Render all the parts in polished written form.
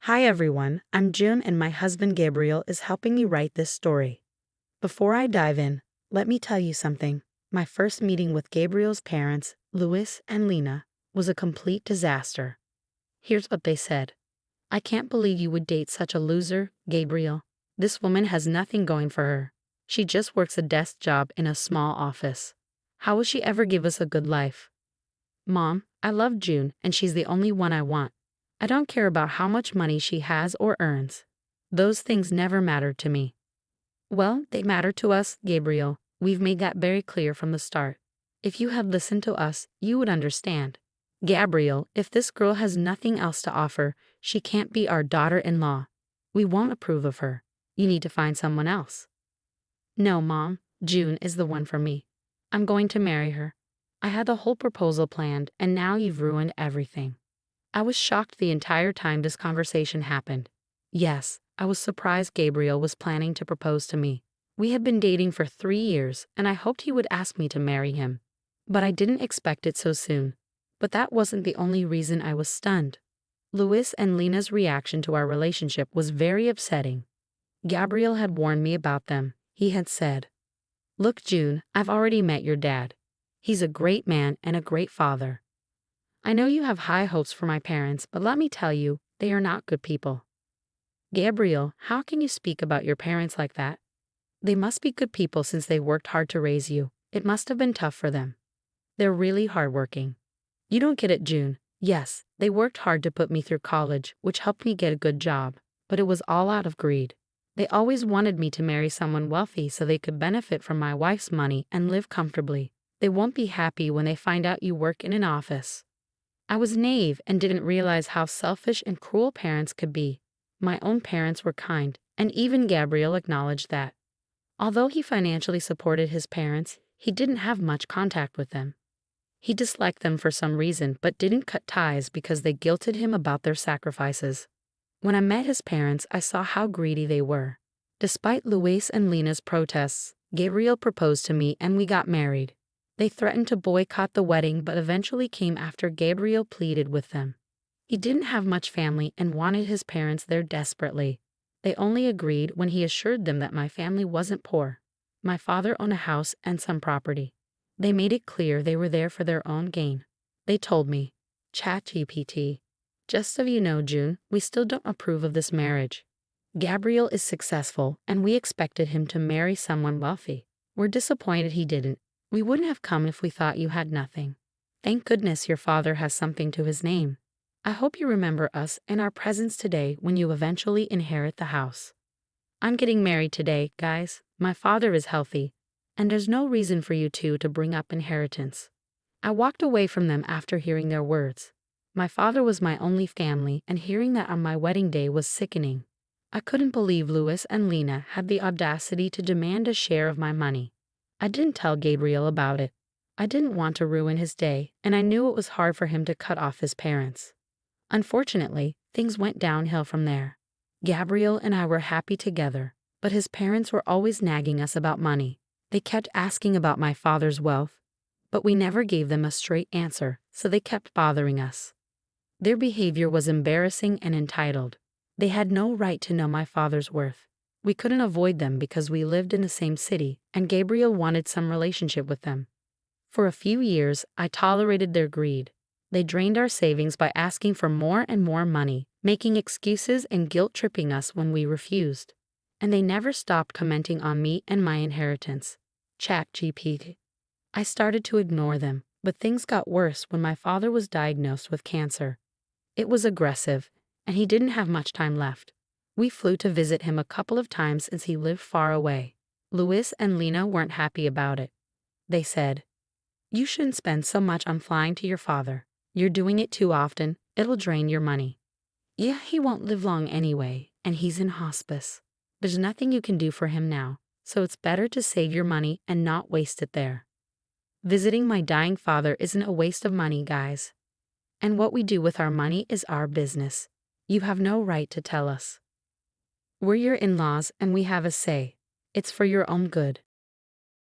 Hi everyone, I'm June and my husband Gabriel is helping me write this story. Before I dive in, let me tell you something. My first meeting with Gabriel's parents, Louis and Lena, was a complete disaster. Here's what they said. "I can't believe you would date such a loser, Gabriel. This woman has nothing going for her. She just works a desk job in a small office. How will she ever give us a good life?" "Mom, I love June and she's the only one I want. I don't care about how much money she has or earns. Those things never mattered to me." "Well, they matter to us, Gabriel. We've made that very clear from the start. If you had listened to us, you would understand. Gabriel, if this girl has nothing else to offer, she can't be our daughter-in-law. We won't approve of her. You need to find someone else." "No, Mom, June is the one for me. I'm going to marry her. I had the whole proposal planned, and now you've ruined everything." I was shocked the entire time this conversation happened. Yes, I was surprised Gabriel was planning to propose to me. We had been dating for 3 years, and I hoped he would ask me to marry him. But I didn't expect it so soon. But that wasn't the only reason I was stunned. Louis and Lena's reaction to our relationship was very upsetting. Gabriel had warned me about them. He had said, "Look, June, I've already met your dad. He's a great man and a great father. I know you have high hopes for my parents, but let me tell you, they are not good people." "Gabriel, how can you speak about your parents like that? They must be good people since they worked hard to raise you. It must have been tough for them. They're really hardworking." "You don't get it, June. Yes, they worked hard to put me through college, which helped me get a good job, but it was all out of greed. They always wanted me to marry someone wealthy so they could benefit from my wife's money and live comfortably. They won't be happy when they find out you work in an office." I was naive and didn't realize how selfish and cruel parents could be. My own parents were kind, and even Gabriel acknowledged that. Although he financially supported his parents, he didn't have much contact with them. He disliked them for some reason but didn't cut ties because they guilted him about their sacrifices. When I met his parents, I saw how greedy they were. Despite Luis and Lena's protests, Gabriel proposed to me and we got married. They threatened to boycott the wedding but eventually came after Gabriel pleaded with them. He didn't have much family and wanted his parents there desperately. They only agreed when he assured them that my family wasn't poor. My father owned a house and some property. They made it clear they were there for their own gain. They told me, ChatGPT, "Just so you know, June, we still don't approve of this marriage. Gabriel is successful and we expected him to marry someone wealthy. We're disappointed he didn't. We wouldn't have come if we thought you had nothing. Thank goodness your father has something to his name. I hope you remember us and our presence today when you eventually inherit the house. I'm getting married today, guys. My father is healthy, and there's no reason for you two to bring up inheritance." I walked away from them after hearing their words. My father was my only family, and hearing that on my wedding day was sickening. I couldn't believe Louis and Lena had the audacity to demand a share of my money. I didn't tell Gabriel about it. I didn't want to ruin his day, and I knew it was hard for him to cut off his parents. Unfortunately, things went downhill from there. Gabriel and I were happy together, but his parents were always nagging us about money. They kept asking about my father's wealth, but we never gave them a straight answer, so they kept bothering us. Their behavior was embarrassing and entitled. They had no right to know my father's worth. We couldn't avoid them because we lived in the same city, and Gabriel wanted some relationship with them. For a few years, I tolerated their greed. They drained our savings by asking for more and more money, making excuses and guilt-tripping us when we refused. And they never stopped commenting on me and my inheritance. ChatGPT. I started to ignore them, but things got worse when my father was diagnosed with cancer. It was aggressive, and he didn't have much time left. We flew to visit him a couple of times since he lived far away. Louis and Lena weren't happy about it. They said, "You shouldn't spend so much on flying to your father. You're doing it too often. It'll drain your money. Yeah, he won't live long anyway, and he's in hospice. There's nothing you can do for him now, so it's better to save your money and not waste it there." Visiting my dying father isn't a waste of money, guys. And what we do with our money is our business. You have no right to tell us. We're your in-laws and we have a say. It's for your own good.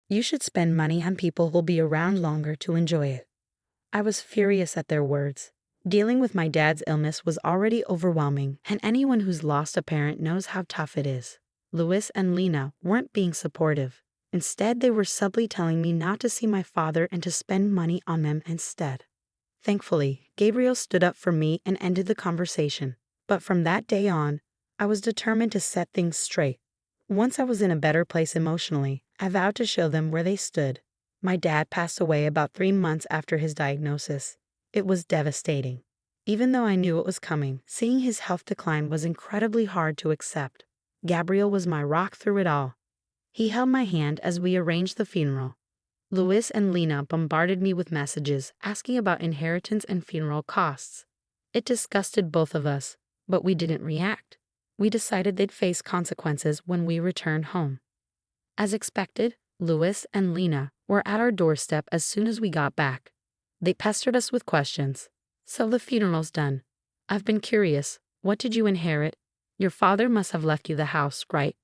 You should spend money on people who'll be around longer to enjoy it. I was furious at their words. Dealing with my dad's illness was already overwhelming, and anyone who's lost a parent knows how tough it is. Louis and Lena weren't being supportive. Instead, they were subtly telling me not to see my father and to spend money on them instead. Thankfully, Gabriel stood up for me and ended the conversation. But from that day on, I was determined to set things straight. Once I was in a better place emotionally, I vowed to show them where they stood. My dad passed away about 3 months after his diagnosis. It was devastating. Even though I knew it was coming, seeing his health decline was incredibly hard to accept. Gabriel was my rock through it all. He held my hand as we arranged the funeral. Louis and Lena bombarded me with messages asking about inheritance and funeral costs. It disgusted both of us, but we didn't react. We decided they'd face consequences when we returned home. As expected, Louis and Lena were at our doorstep as soon as we got back. They pestered us with questions. So the funeral's done. I've been curious. What did you inherit? Your father must have left you the house, right?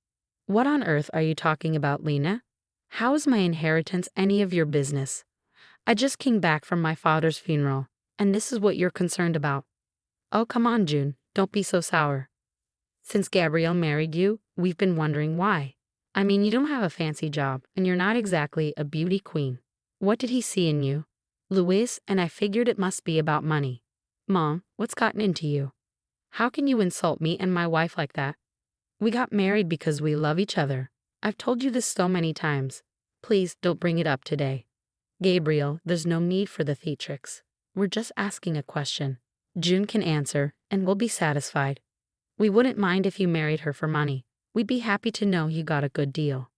What on earth are you talking about, Lena? How is my inheritance any of your business? I just came back from my father's funeral, and this is what you're concerned about. Oh, come on, June, don't be so sour. Since Gabriel married you, we've been wondering why. I mean, you don't have a fancy job, and you're not exactly a beauty queen. What did he see in you? Louis, and I figured it must be about money. Mom, what's gotten into you? How can you insult me and my wife like that? We got married because we love each other. I've told you this so many times. Please don't bring it up today. Gabriel, there's no need for the theatrics. We're just asking a question. June can answer, and we'll be satisfied. We wouldn't mind if you married her for money. We'd be happy to know you got a good deal.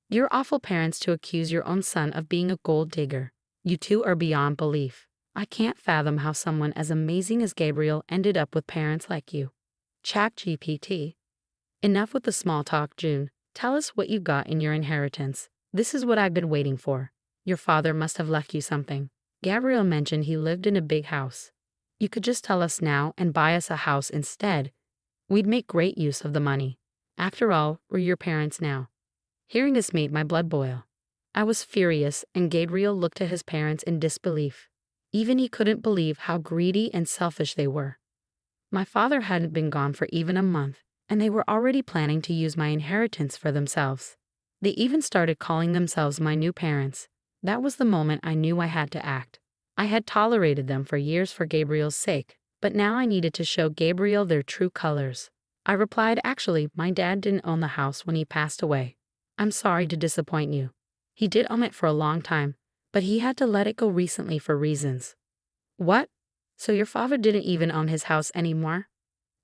You're awful parents to accuse your own son of being a gold digger. You two are beyond belief. I can't fathom how someone as amazing as Gabriel ended up with parents like you. ChatGPT. Enough with the small talk, June. Tell us what you got in your inheritance. This is what I've been waiting for. Your father must have left you something. Gabriel mentioned he lived in a big house. You could just tell us now and buy us a house instead. We'd make great use of the money. After all, we're your parents now. Hearing this made my blood boil. I was furious, and Gabriel looked at his parents in disbelief. Even he couldn't believe how greedy and selfish they were. My father hadn't been gone for even a month, and they were already planning to use my inheritance for themselves. They even started calling themselves my new parents. That was the moment I knew I had to act. I had tolerated them for years for Gabriel's sake, but now I needed to show Gabriel their true colors. I replied, actually, my dad didn't own the house when he passed away. I'm sorry to disappoint you. He did own it for a long time, but he had to let it go recently for reasons. What? So your father didn't even own his house anymore?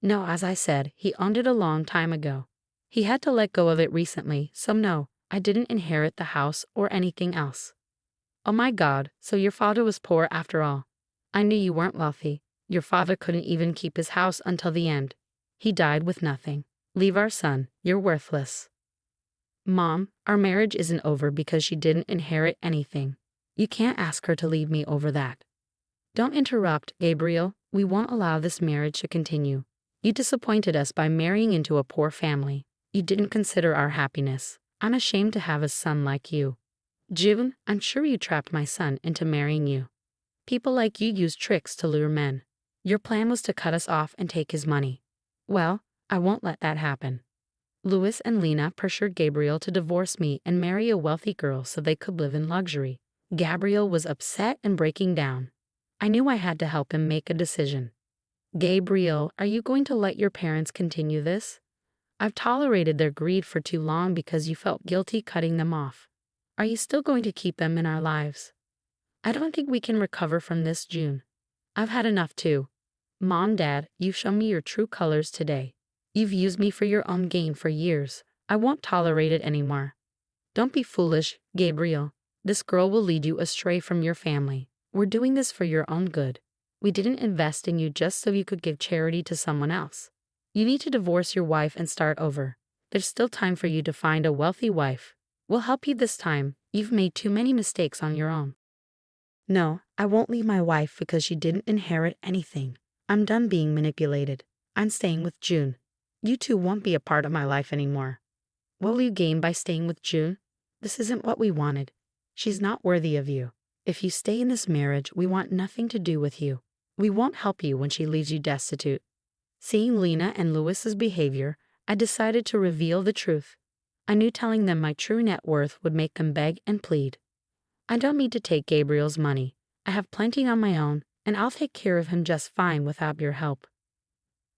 No, as I said, he owned it a long time ago. He had to let go of it recently, so no, I didn't inherit the house or anything else. Oh my God, so your father was poor after all. I knew you weren't wealthy. Your father couldn't even keep his house until the end. He died with nothing. Leave our son, you're worthless. Mom, our marriage isn't over because she didn't inherit anything. You can't ask her to leave me over that. Don't interrupt, Gabriel. We won't allow this marriage to continue. You disappointed us by marrying into a poor family. You didn't consider our happiness. I'm ashamed to have a son like you. June, I'm sure you trapped my son into marrying you. People like you use tricks to lure men. Your plan was to cut us off and take his money. Well, I won't let that happen. Louis and Lena pressured Gabriel to divorce me and marry a wealthy girl so they could live in luxury. Gabriel was upset and breaking down. I knew I had to help him make a decision. Gabriel, are you going to let your parents continue this? I've tolerated their greed for too long because you felt guilty cutting them off. Are you still going to keep them in our lives? I don't think we can recover from this, June. I've had enough too. Mom, Dad, you've shown me your true colors today. You've used me for your own gain for years. I won't tolerate it anymore. Don't be foolish, Gabriel. This girl will lead you astray from your family. We're doing this for your own good. We didn't invest in you just so you could give charity to someone else. You need to divorce your wife and start over. There's still time for you to find a wealthy wife. We'll help you this time. You've made too many mistakes on your own. No, I won't leave my wife because she didn't inherit anything. I'm done being manipulated. I'm staying with June. You two won't be a part of my life anymore. What will you gain by staying with June? This isn't what we wanted. She's not worthy of you. If you stay in this marriage, we want nothing to do with you. We won't help you when she leaves you destitute. Seeing Lena and Louis's behavior, I decided to reveal the truth. I knew telling them my true net worth would make them beg and plead. I don't need to take Gabriel's money. I have plenty on my own, and I'll take care of him just fine without your help.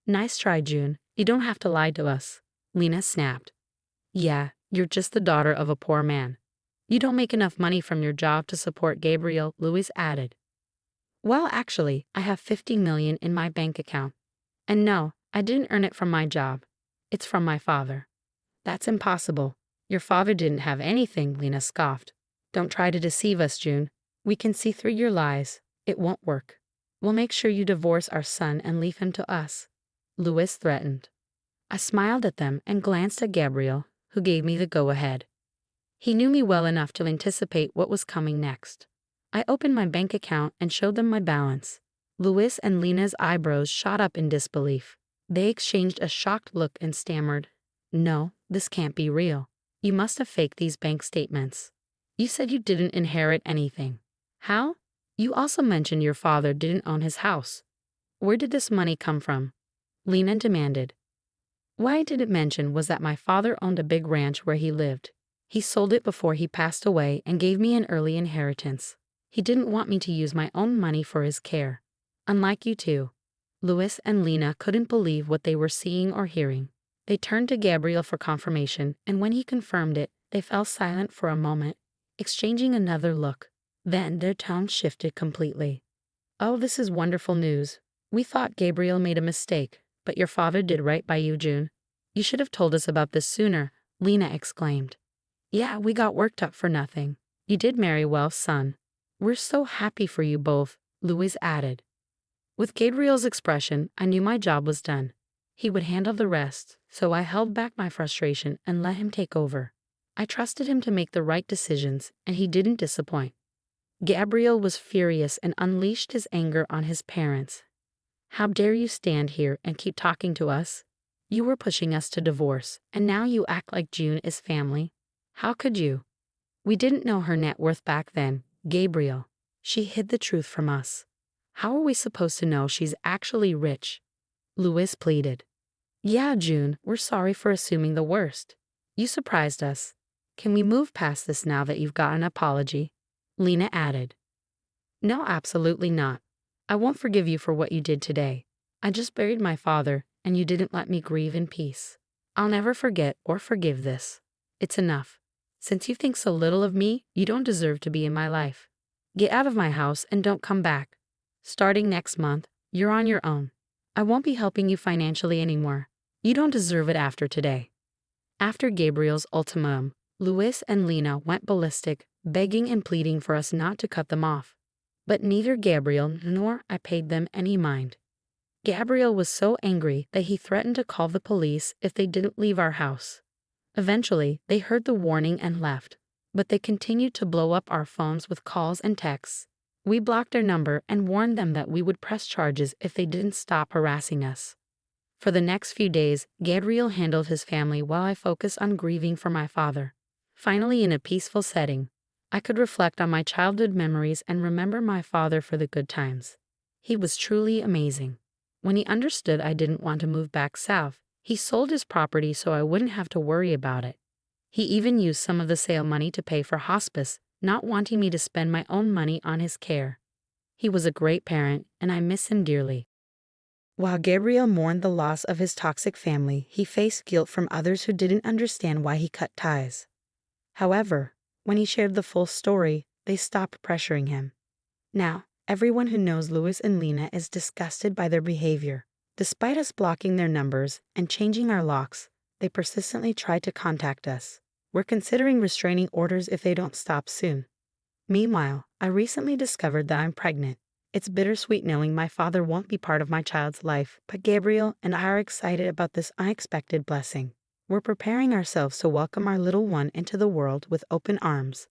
Nice try, June. You don't have to lie to us, Lena snapped. Yeah, you're just the daughter of a poor man. You don't make enough money from your job to support Gabriel, Louis added. Well, actually, I have $50 million in my bank account. And no, I didn't earn it from my job. It's from my father. That's impossible. Your father didn't have anything, Lena scoffed. Don't try to deceive us, June. We can see through your lies. It won't work. We'll make sure you divorce our son and leave him to us, Louis threatened. I smiled at them and glanced at Gabriel, who gave me the go-ahead. He knew me well enough to anticipate what was coming next. I opened my bank account and showed them my balance. Louis and Lena's eyebrows shot up in disbelief. They exchanged a shocked look and stammered, "No, this can't be real. You must have faked these bank statements. You said you didn't inherit anything. How? You also mentioned your father didn't own his house. Where did this money come from?" Lena demanded. What I didn't mention was that my father owned a big ranch where he lived. He sold it before he passed away and gave me an early inheritance. He didn't want me to use my own money for his care. Unlike you two. Louis and Lena couldn't believe what they were seeing or hearing. They turned to Gabriel for confirmation, and when he confirmed it, they fell silent for a moment, exchanging another look. Then their tone shifted completely. Oh, this is wonderful news. We thought Gabriel made a mistake, but your father did right by you, June. You should have told us about this sooner, Lena exclaimed. Yeah, we got worked up for nothing. You did marry well, son. We're so happy for you both, Louis added. With Gabriel's expression, I knew my job was done. He would handle the rest, so I held back my frustration and let him take over. I trusted him to make the right decisions, and he didn't disappoint. Gabriel was furious and unleashed his anger on his parents. How dare you stand here and keep talking to us? You were pushing us to divorce, and now you act like June is family. How could you? We didn't know her net worth back then, Gabriel. She hid the truth from us. How are we supposed to know she's actually rich? Louis pleaded. Yeah, June, we're sorry for assuming the worst. You surprised us. Can we move past this now that you've got an apology? Lena added. No, absolutely not. I won't forgive you for what you did today. I just buried my father, and you didn't let me grieve in peace. I'll never forget or forgive this. It's enough. Since you think so little of me, you don't deserve to be in my life. Get out of my house and don't come back. Starting next month, you're on your own. I won't be helping you financially anymore. You don't deserve it after today. After Gabriel's ultimatum, Louis and Lena went ballistic, begging and pleading for us not to cut them off. But neither Gabriel nor I paid them any mind. Gabriel was so angry that he threatened to call the police if they didn't leave our house. Eventually, they heard the warning and left, but they continued to blow up our phones with calls and texts. We blocked their number and warned them that we would press charges if they didn't stop harassing us. For the next few days, Gabriel handled his family while I focused on grieving for my father. Finally, in a peaceful setting, I could reflect on my childhood memories and remember my father for the good times. He was truly amazing. When he understood I didn't want to move back south, he sold his property so I wouldn't have to worry about it. He even used some of the sale money to pay for hospice, not wanting me to spend my own money on his care. He was a great parent, and I miss him dearly. While Gabriel mourned the loss of his toxic family, he faced guilt from others who didn't understand why he cut ties. However, when he shared the full story, they stopped pressuring him. Now, everyone who knows Louis and Lena is disgusted by their behavior. Despite us blocking their numbers and changing our locks, they persistently try to contact us. We're considering restraining orders if they don't stop soon. Meanwhile, I recently discovered that I'm pregnant. It's bittersweet knowing my father won't be part of my child's life, but Gabriel and I are excited about this unexpected blessing. We're preparing ourselves to welcome our little one into the world with open arms.